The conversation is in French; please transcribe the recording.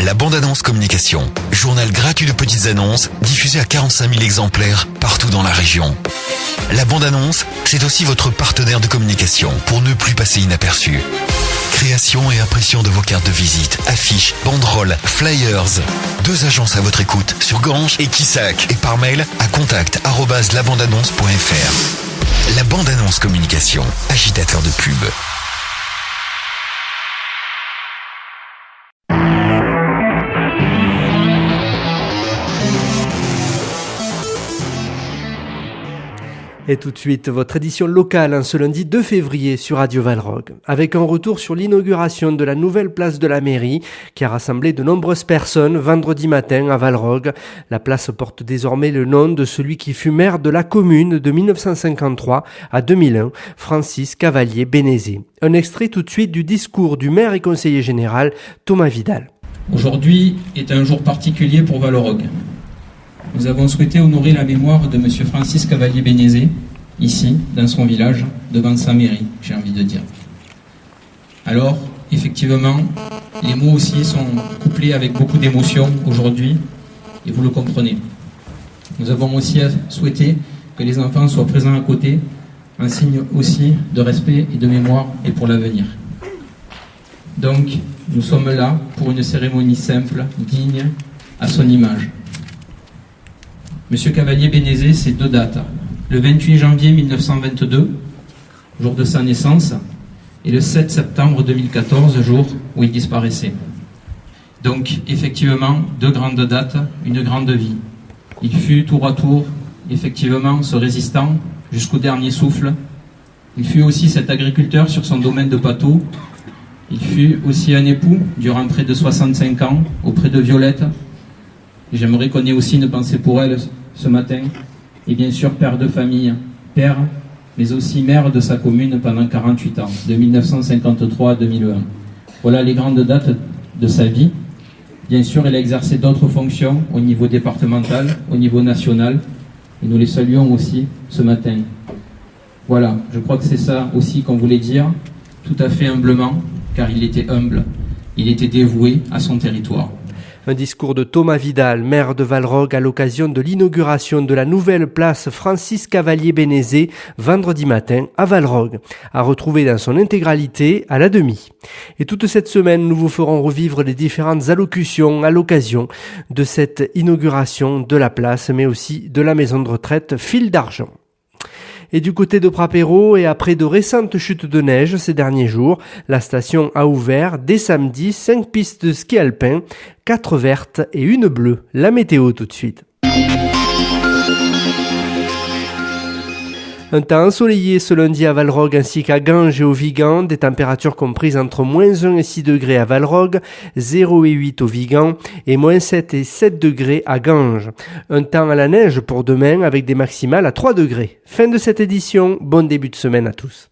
La bande-annonce communication. Journal gratuit de petites annonces diffusé à 45 000 exemplaires partout dans la région. La bande-annonce, c'est aussi votre partenaire de communication pour ne plus passer inaperçu. Création et impression de vos cartes de visite, affiches, banderoles, flyers. 2 agences à votre écoute sur Ganges et Quissac et par mail à contact@labandeannonce.fr. La bande-annonce communication, agitateur de pub. Et tout de suite, votre édition locale en ce lundi 2 février sur Radio Valrog, avec un retour sur l'inauguration de la nouvelle place de la mairie qui a rassemblé de nombreuses personnes vendredi matin à Valrog. La place porte désormais le nom de celui qui fut maire de la commune de 1953 à 2001, Francis Cavalier-Bénézé. Un extrait tout de suite du discours du maire et conseiller général Thomas Vidal. Aujourd'hui est un jour particulier pour Valrog. Nous avons souhaité honorer la mémoire de M. Francis Cavalier-Bénézé, ici, dans son village, devant sa mairie, j'ai envie de dire. Alors, effectivement, les mots aussi sont couplés avec beaucoup d'émotion aujourd'hui, et vous le comprenez. Nous avons aussi souhaité que les enfants soient présents à côté, un signe aussi de respect et de mémoire et pour l'avenir. Donc, nous sommes là pour une cérémonie simple, digne, à son image. Monsieur Cavalier-Bénézé, c'est 2 dates. Le 28 janvier 1922, jour de sa naissance, et le 7 septembre 2014, jour où il disparaissait. Donc, effectivement, 2 grandes dates, une grande vie. Il fut tour à tour, effectivement, ce résistant jusqu'au dernier souffle. Il fut aussi cet agriculteur sur son domaine de pâteau. Il fut aussi un époux durant près de 65 ans auprès de Violette. Et j'aimerais qu'on ait aussi une pensée pour elle ce matin. Et bien sûr, père de famille, père, mais aussi maire de sa commune pendant 48 ans, de 1953 à 2001. Voilà les grandes dates de sa vie. Bien sûr, elle a exercé d'autres fonctions au niveau départemental, au niveau national. Et nous les saluons aussi ce matin. Voilà, je crois que c'est ça aussi qu'on voulait dire, tout à fait humblement, car il était humble, il était dévoué à son territoire. Un discours de Thomas Vidal, maire de Valrog, à l'occasion de l'inauguration de la nouvelle place Francis Cavalier-Bénézé, vendredi matin à Valrog, à retrouver dans son intégralité à la demi. Et toute cette semaine, nous vous ferons revivre les différentes allocutions à l'occasion de cette inauguration de la place, mais aussi de la maison de retraite Fil d'Argent. Et du côté de Prapéro, et après de récentes chutes de neige ces derniers jours, la station a ouvert dès samedi 5 pistes de ski alpin, 4 vertes et 1 bleue. La météo tout de suite. Un temps ensoleillé ce lundi à Valrog ainsi qu'à Ganges et au Vigan, des températures comprises entre -1 et 6 degrés à Valrog, 0 et 8 au Vigan et -7 et 7 degrés à Ganges. Un temps à la neige pour demain avec des maximales à 3 degrés. Fin de cette édition, bon début de semaine à tous.